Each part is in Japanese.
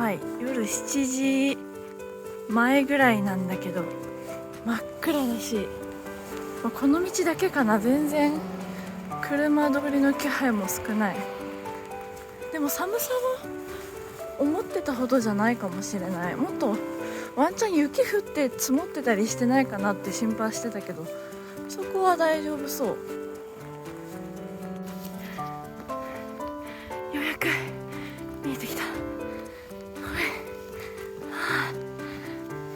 はい、夜7時前ぐらいなんだけど真っ暗だし、この道だけかな、全然車通りの気配も少ない。でも寒さは思ってたほどじゃないかもしれない。もっとワンチャン雪降って積もってたりしてないかなって心配してたけど、そこは大丈夫そう。ようやく見えてきた。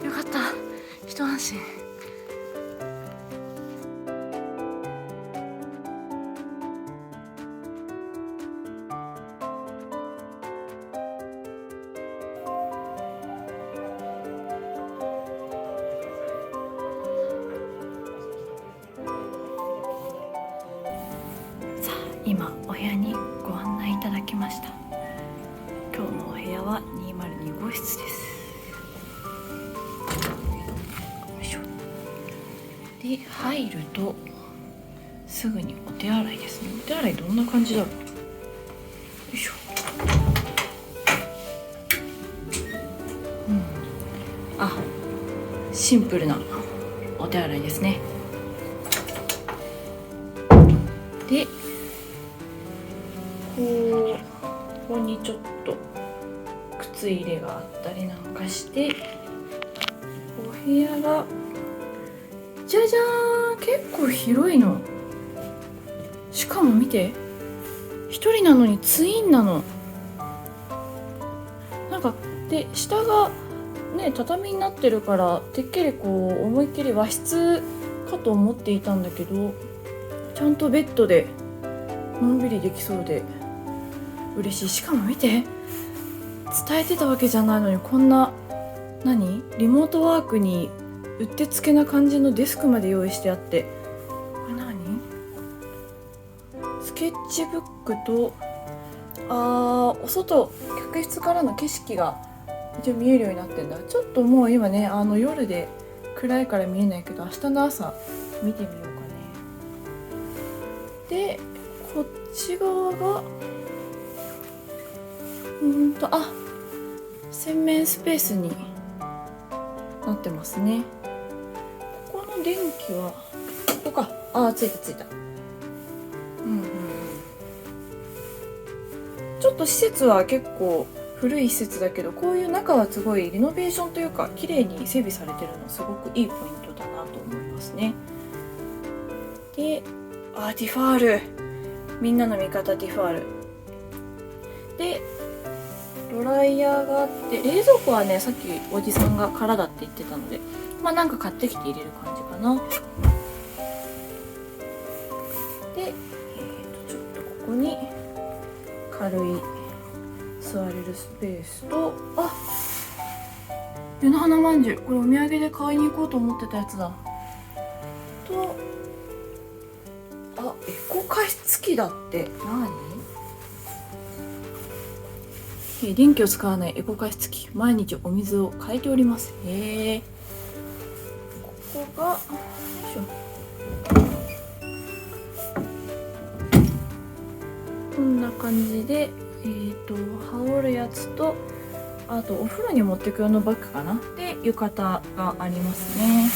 よかった、一安心。さあ、今お部屋にご案内いただきました。今日のお部屋は202号室です。で、入るとすぐにお手洗いですね。お手洗いどんな感じだろう。よいしょ。あ、シンプルなお手洗いですね。で、ここにちょっと靴入れがあったりなんかして、お部屋がじゃじゃーん、結構広いの。しかも見て、一人なのにツインなの。なんかで、下がね畳になってるから、てっきりこう思いっきり和室かと思っていたんだけど、ちゃんとベッドでのんびりできそうで嬉しい。しかも見て、伝えてたわけじゃないのにこんなリモートワークにうってつけな感じのデスクまで用意してあって、これスケッチブックと、お外、客室からの景色が一応見えるようになってんだ。ちょっともう今ね、夜で暗いから見えないけど、明日の朝見てみようかね。で、こっち側が洗面スペースになってますね。ここの電気はここか。ついた。ちょっと施設は結構古い施設だけど、こういう中はすごいリノベーションというか綺麗に整備されてるの、すごくいいポイントだなと思いますね。で、ティファール、みんなの味方ティファールで、ドライヤーがあって、冷蔵庫はね、さっきおじさんが空だって言ってたので、なんか買ってきて入れる感じかな。で、ちょっとここに軽い座れるスペースと、湯の花まんじゅう、これお土産で買いに行こうと思ってたやつだと、エコ加湿器だって。電気を使わないエコ加湿器、毎日お水を変えております。ここが、よいしょ、こんな感じで、羽織るやつと、あとお風呂に持ってく用のバッグかな。で、浴衣がありますね。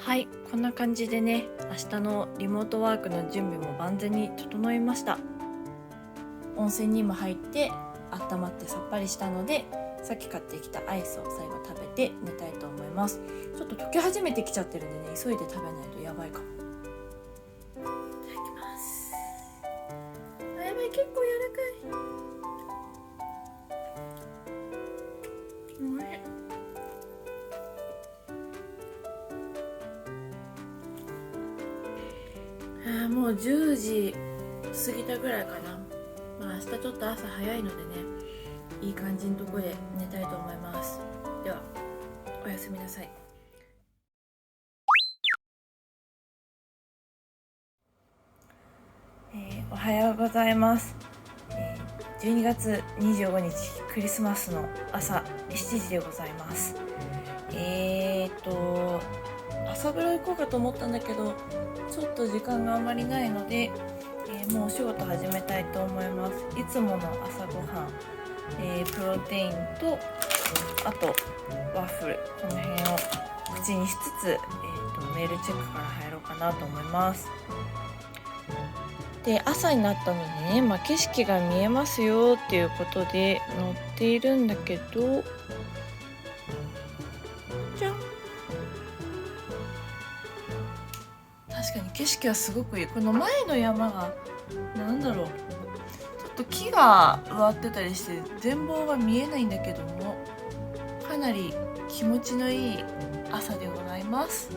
はい、こんな感じでね、明日のリモートワークの準備も万全に整いました。温泉にも入って温まってさっぱりしたので、さっき買ってきたアイスを最後食べて寝たいと思います。ちょっと溶け始めてきちゃってるんでね、急いで食べないとやばいかも。いただきます。やばい、結構柔らかい。もう10時過ぎたぐらいかな。明日ちょっと朝早いのでね、いい感じのとこで寝たいと思います。ではおやすみなさい。おはようございます。12月25日クリスマスの朝7時でございます。朝風呂行こうかと思ったんだけど、ちょっと時間があまりないので、もうお仕事始めたいと思います。いつもの朝ごはん、プロテインとあとワッフル、この辺を口にしつつ、メールチェックから入ろうかなと思います。で、朝になったのでね、景色が見えますよっていうことで乗っているんだけど、じゃん。確かに景色はすごくいい。この前の山がなんだろう、ちょっと木が植わってたりして全貌が見えないんだけども、かなり気持ちのいい朝でございます。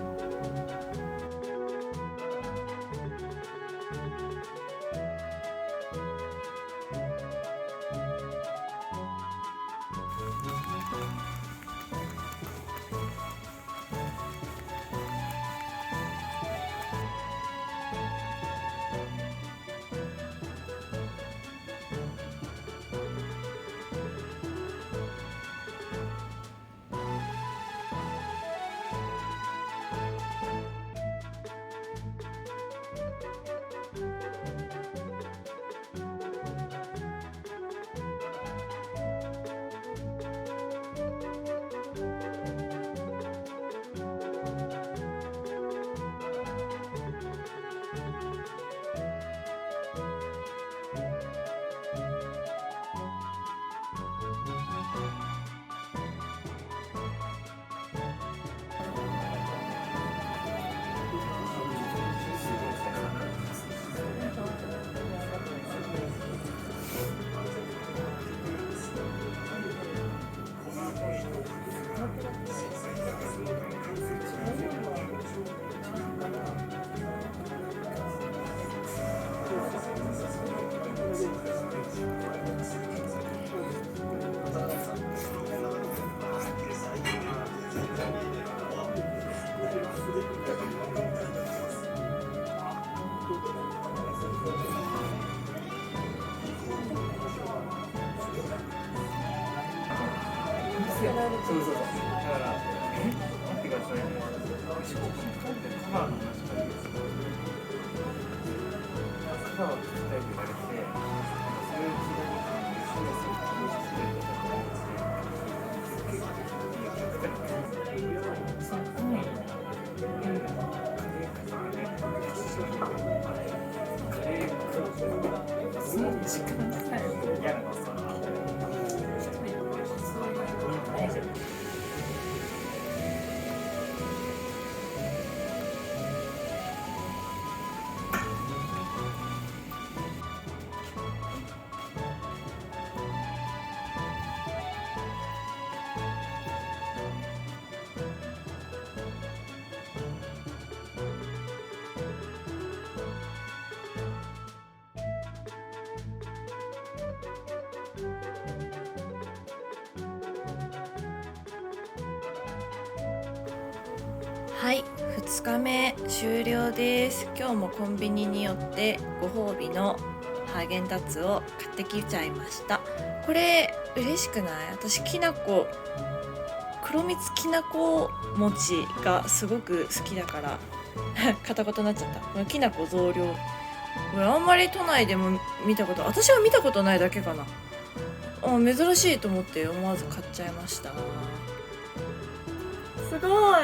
そうそうそう。だから待ってくださいね。カバーの話がいいです。カバーを聞きたいと言われて、それを聞いた時にそうですよ。結構いいよ。そう。その時間さえやるのさ。はい、2日目終了です。今日もコンビニによってご褒美のハーゲンダッツを買ってきちゃいました。これ嬉しくない？私きなこ、黒蜜きなこ餅がすごく好きだから片言になっちゃった。このきなこ増量、これあんまり都内でも見たこと、私は見たことないだけかな。珍しいと思って思わず買っちゃいました。すごい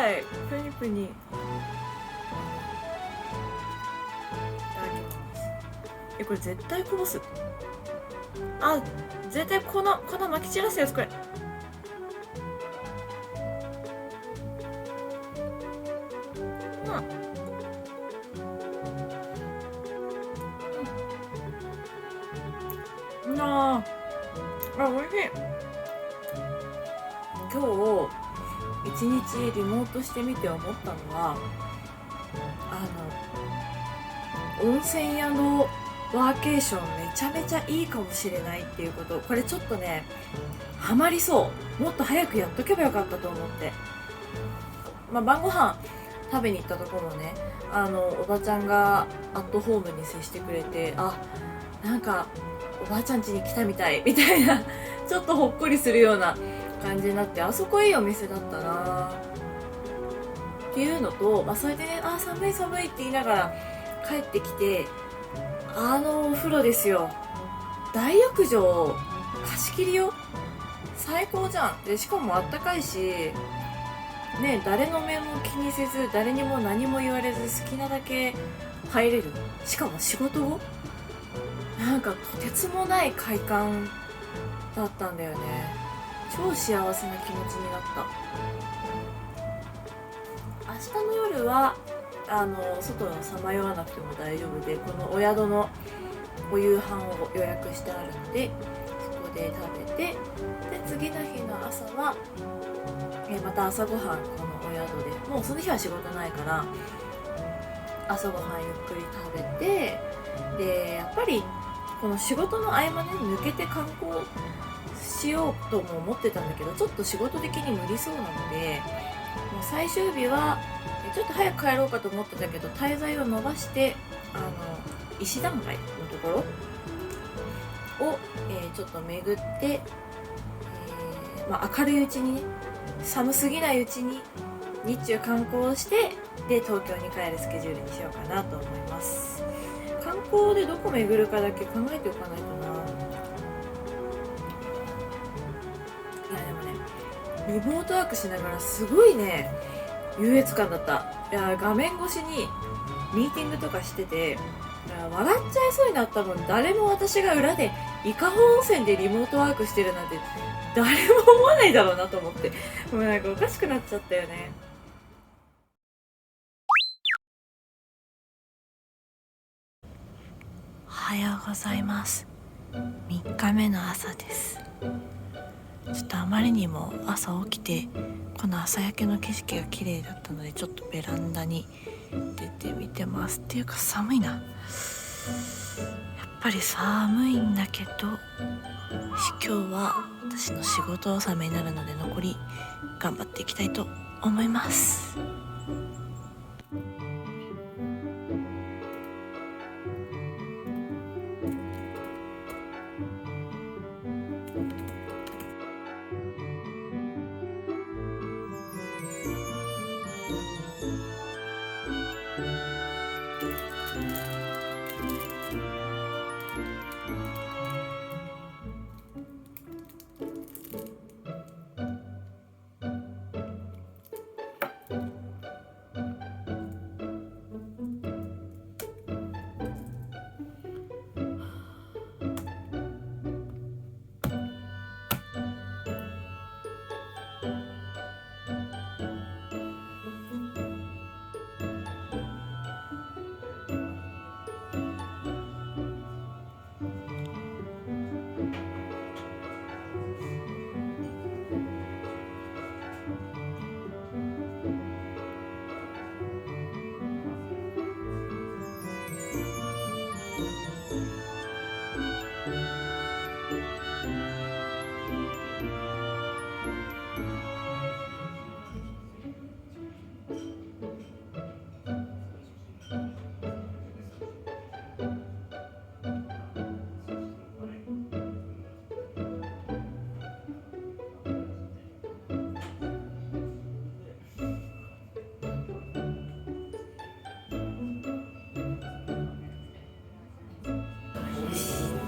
プニプニ。これ絶対こぼす。あ、絶対粉まき散らすやつこれ。あ、美味しい。今日一日リモートしてみて思ったのは、温泉宿ワーケーションめちゃめちゃいいかもしれないっていうこと。これちょっとねハマりそう。もっと早くやっとけばよかったと思って。晩ご飯食べに行ったところね、おばちゃんがアットホームに接してくれて、なんかおばあちゃん家に来たみたいみたいなちょっとほっこりするような感じになって、あそこいいお店だったなっていうのと、それでね、寒い寒いって言いながら帰ってきて、お風呂ですよ。大浴場貸し切りよ。最高じゃん。でしかもあったかいしね、誰の目も気にせず、誰にも何も言われず好きなだけ入れる。しかも仕事後、なんかとてつもない快感だったんだよね。超幸せな気持ちになった。明日の夜は外をさまよわなくても大丈夫で、このお宿のお夕飯を予約してあるので、そこで食べて、で次の日の朝はまた朝ごはんこのお宿で、もうその日は仕事ないから朝ごはんゆっくり食べて、でやっぱりこの仕事の合間ね、抜けて観光しようとも思ってたんだけど、ちょっと仕事的に無理そうなので、もう最終日はちょっと早く帰ろうかと思ってたけど、滞在を延ばして石段街のところを、ちょっと巡って、明るいうちにね、寒すぎないうちに日中観光をして、で東京に帰るスケジュールにしようかなと思います。観光でどこ巡るかだけ考えておかないとな。いやでもね、リモートワークしながらすごいね優越感だった。いや画面越しにミーティングとかしてて、笑っちゃいそうになったもん。誰も私が裏で伊香保温泉でリモートワークしてるなんて誰も思わないだろうなと思って、もうなんかおかしくなっちゃったよね。おはようございます。3日目の朝です。ちょっとあまりにも朝起きてこの朝焼けの景色が綺麗だったので、ちょっとベランダに出てみてます。っていうか寒いな。やっぱり寒いんだけど、今日は私の仕事納めになるので、残り頑張っていきたいと思います。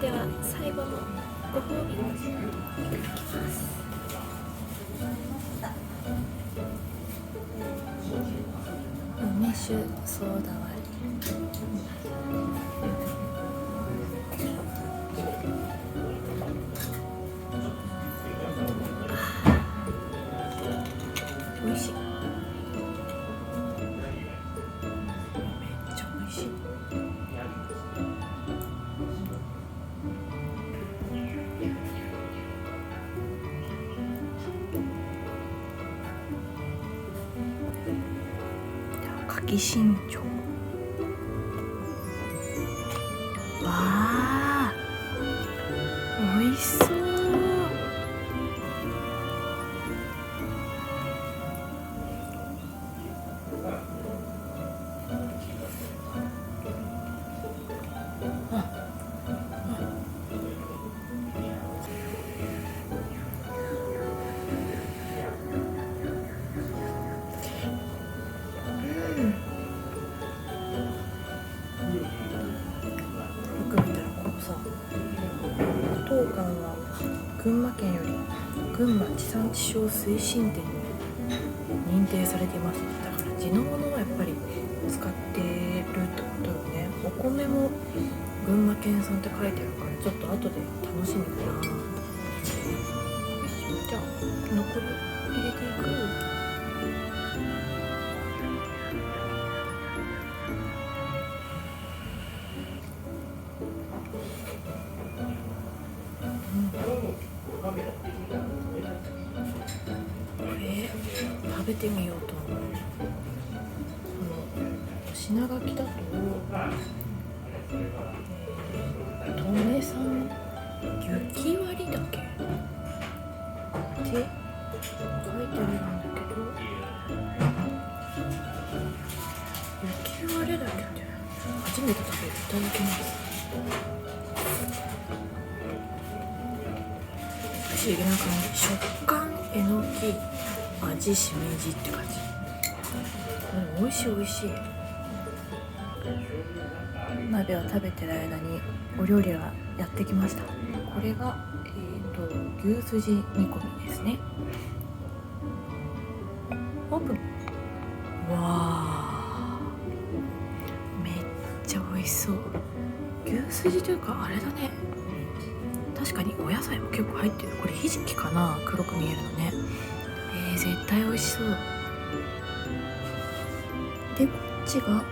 では最後のご褒美いただきます。梅酒ソーダ割り。柿新庄。わあ、美味しそう。当館は群馬県より群馬地産地消推進店に認定されています。だから地のものをやっぱり使ってるってことよね。お米も群馬県産って書いてあるから、ちょっと後で楽しみだな。よし、じゃあ残りを入れていく。食べてみようと思う。この品書きだと登米産雪割りだけって書いてあるんだけど、雪割りだけって初めて食べる。いただきます。不思議な感じ。食感えのき、味しめじって感じ。美味しい美味しい。鍋を食べてる間にお料理がやってきました。これが、牛すじ煮込みですね。オープン。わあ、めっちゃ美味しそう。牛すじというかあれだね、確かにお野菜も結構入ってる。これひじきかな、黒く見えるのね。絶対美味しそう。で、こっちが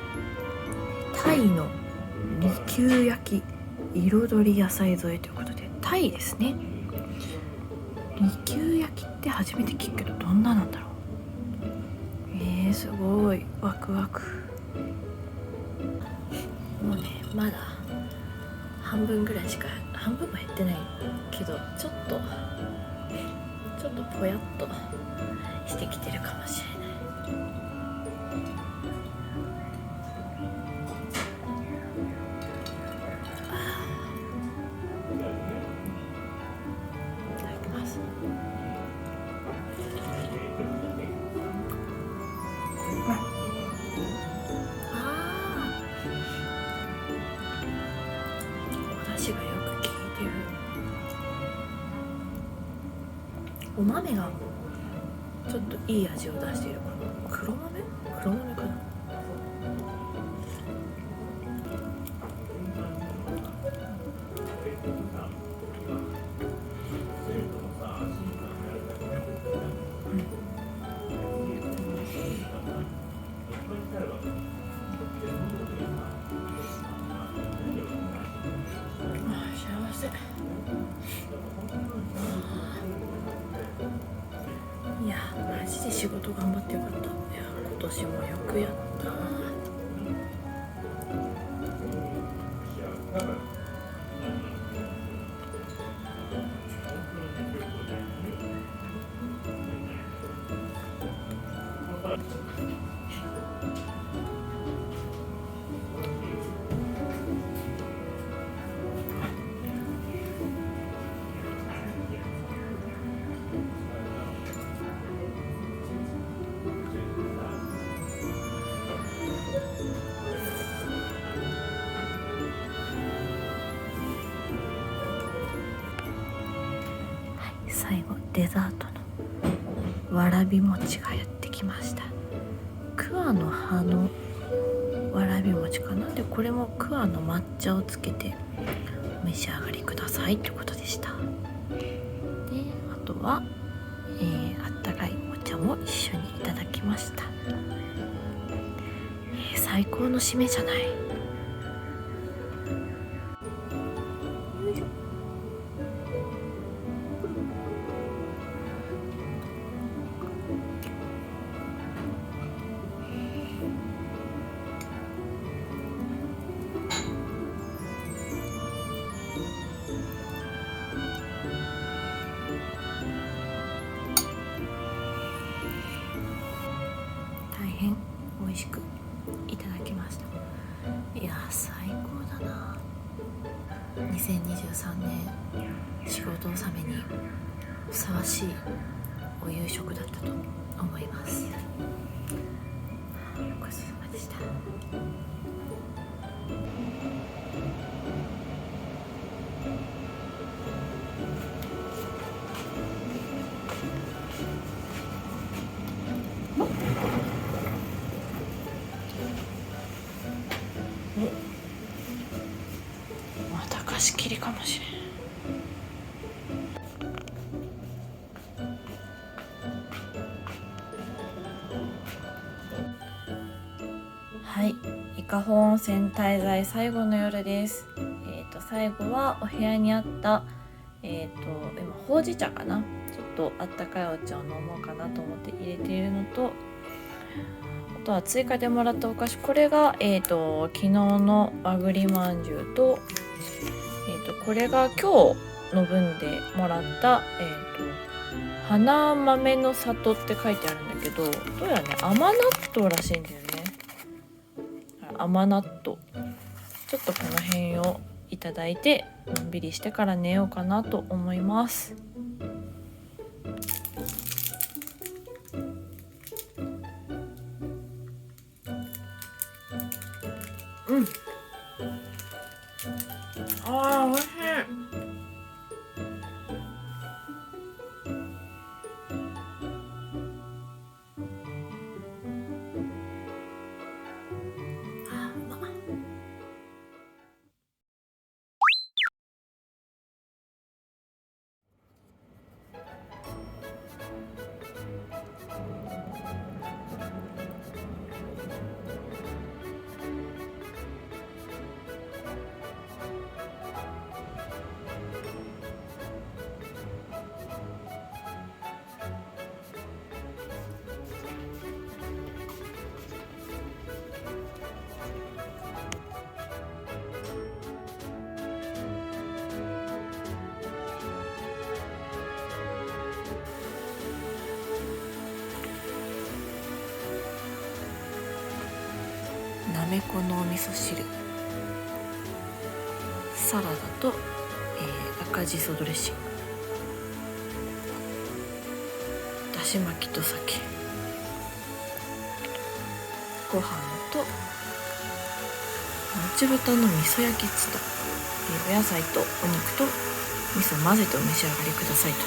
タイの利休焼き彩り野菜添えということで、タイですね。利休焼きって初めて聞くけど、どんななんだろう。すごいワクワク。もうね、まだ半分ぐらいしか、半分も減ってないけど、ちょっとぽやっとしてきてるかもしれない。いただきます。お出汁がよく効いてる。お豆がちょっといい味を出している。この黒豆かな。幸せ。いや、マジで仕事頑張ってよかった。いや、今年もよくやった。最後デザートのわらび餅がやってきました。桑の葉のわらび餅かな。で、これも桑の抹茶をつけてお召し上がりくださいってことでした。で、あとは、あったかいお茶も一緒にいただきました。最高の締めじゃない。変美味しくいただきました。いや最高だな。2023年仕事納めにふさわしいお夕食だったと思います。ごちそうさまでした。また貸し切りかもしれん。はい、伊香保温泉滞在最後の夜です。最後はお部屋にあった今ほうじ茶かな、ちょっとあったかいお茶を飲もうかなと思って入れているのと、あとは追加でもらったお菓子、これが昨日の和栗まんじゅうと、これが今日の分でもらった花豆の里って書いてあるんだけど、どうやらね甘納豆らしいんだよね。甘納豆、ちょっとこの辺をいただいてのんびりしてから寝ようかなと思います。うん、あー美味しい。なめこのお味噌汁、サラダと、赤じそドレッシング、だし巻きと酒、ご飯ともち豚の味噌焼きツタ、お野菜とお肉と味噌混ぜてお召し上がりくださいと。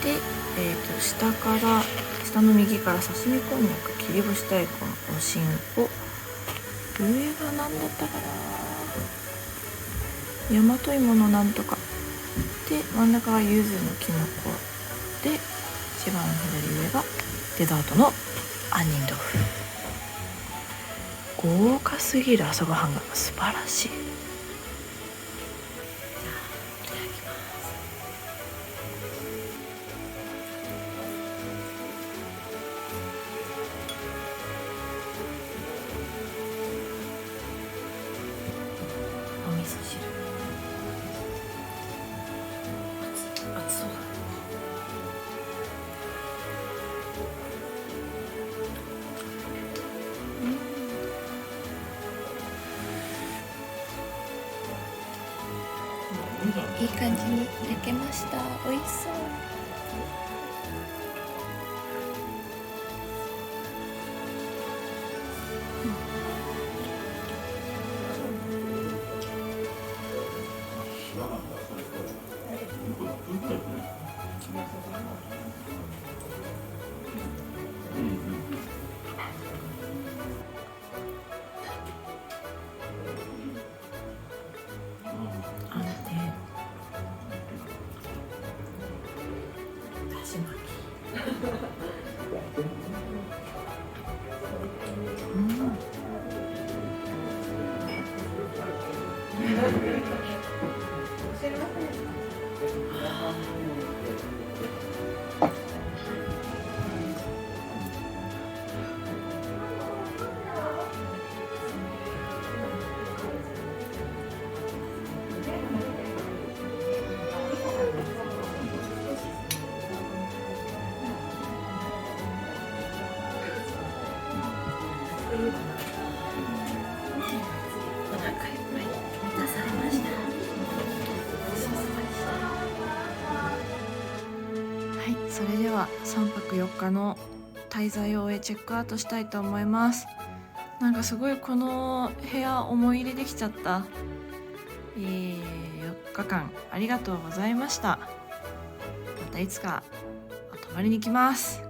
で、下の右から刺身こんにゃく、切り干し大根、おしんこ、上が何だったかな、大和芋のなんとかで、真ん中は柚子のきのこで、一番左上がデザートの杏仁豆腐。豪華すぎる朝ごはんが素晴らしい。お味噌汁熱そうだ。いい感じに焼けました。美味しそう。お腹いっぱい満たされました。はい、それでは3泊4日の滞在を終えチェックアウトしたいと思います。なんかすごいこの部屋思い入れできちゃった。4日間ありがとうございました。またいつか泊まりに来ます。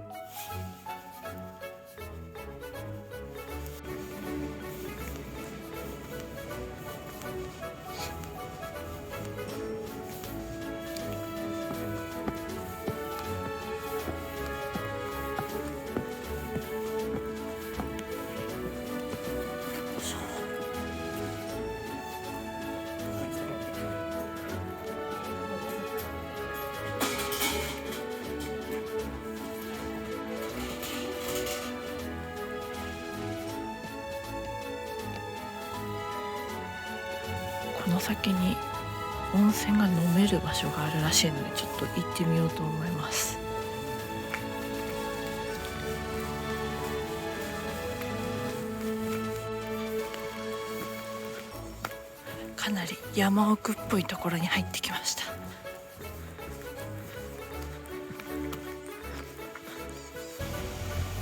この先に温泉が飲める場所があるらしいので、ちょっと行ってみようと思います。かなり山奥っぽいところに入ってきました。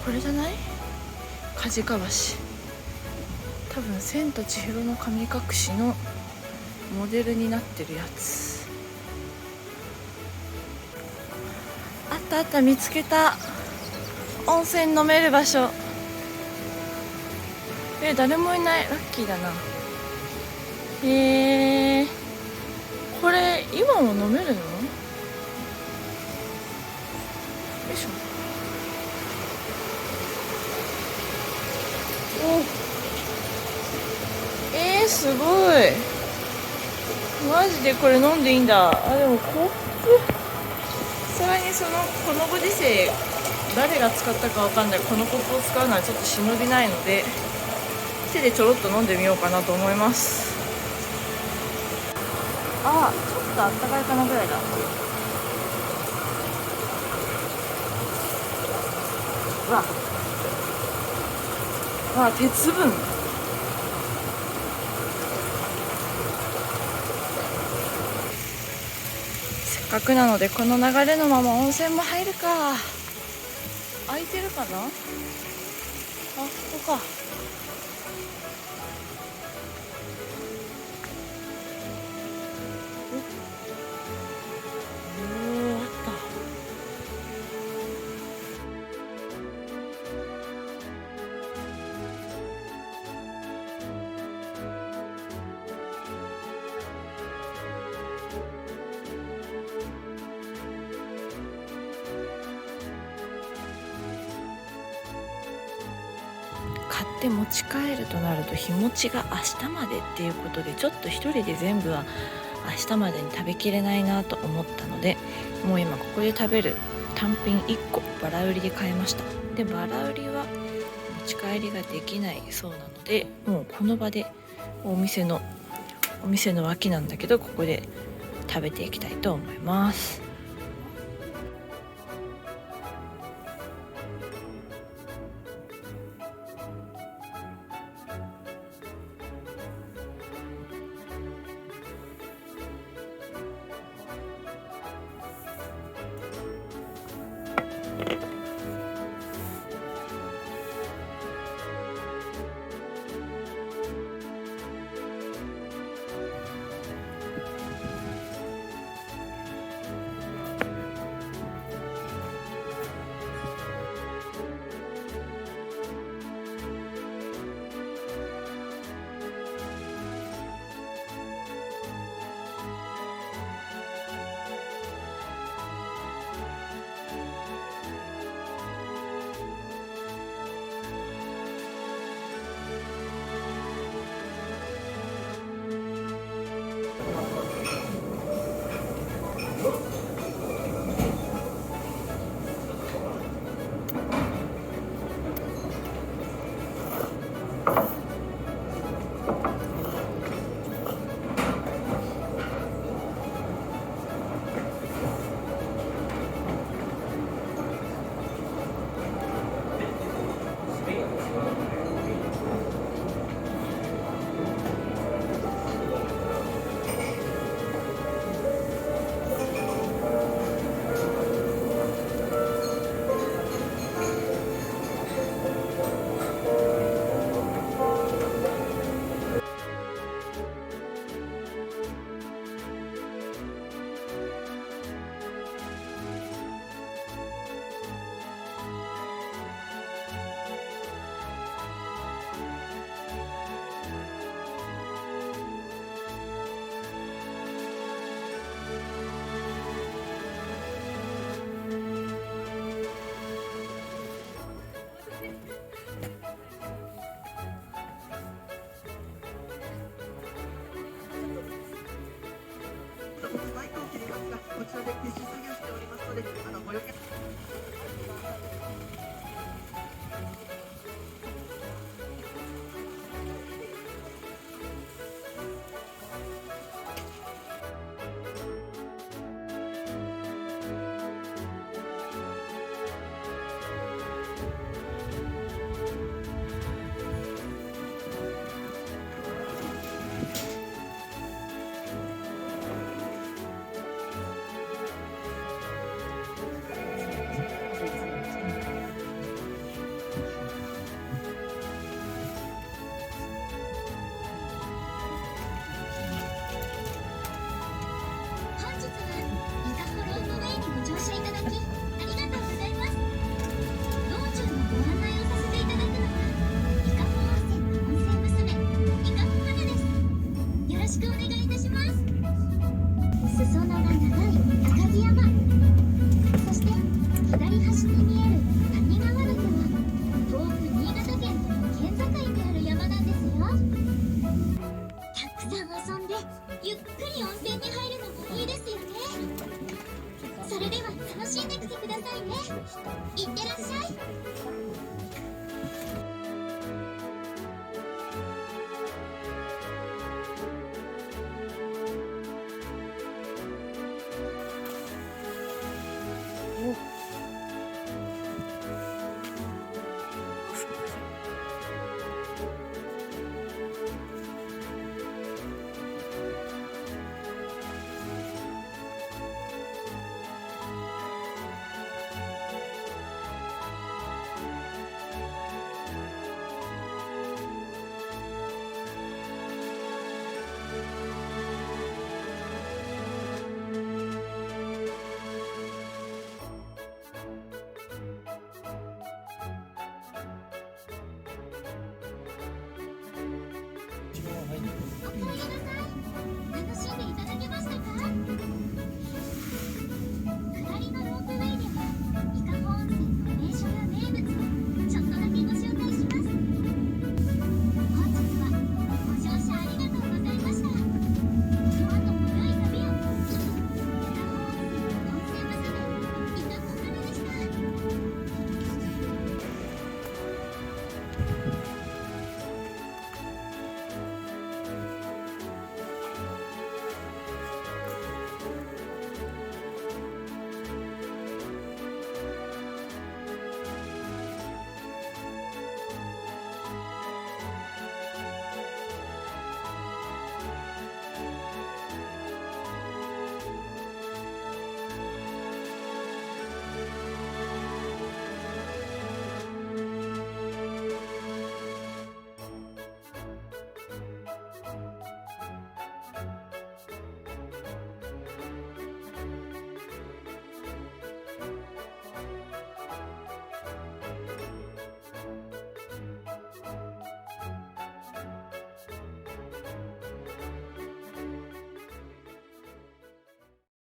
これじゃない？梶川市。多分千と千尋の神隠しのモデルになってるやつ。あったあった、見つけた。温泉飲める場所。誰もいない。ラッキーだな。これ今も飲めるの？よいしょ。すごい。マジでこれ飲んでいいんだ。でもコップ、さらにこのご時世誰が使ったかわかんないこのコップを使うのはちょっと忍びないので、手でちょろっと飲んでみようかなと思います。ちょっとあったかいかなぐらいだ。鉄分。せっかくなのでこの流れのまま温泉も入るか。空いてるかな。ここか。あった。買って持ち帰るとなると日持ちが明日までっていうことで、ちょっと一人で全部は明日までに食べきれないなと思ったので、もう今ここで食べる単品1個バラ売りで買いました。でバラ売りは持ち帰りができないそうなので、もうこの場でお店の脇なんだけど、ここで食べていきたいと思います。こちらで撤収作業しておりますので、ご予見ゆっくり温泉に入るのもいいですよね。それでは楽しんできてくださいね。いってらっしゃい。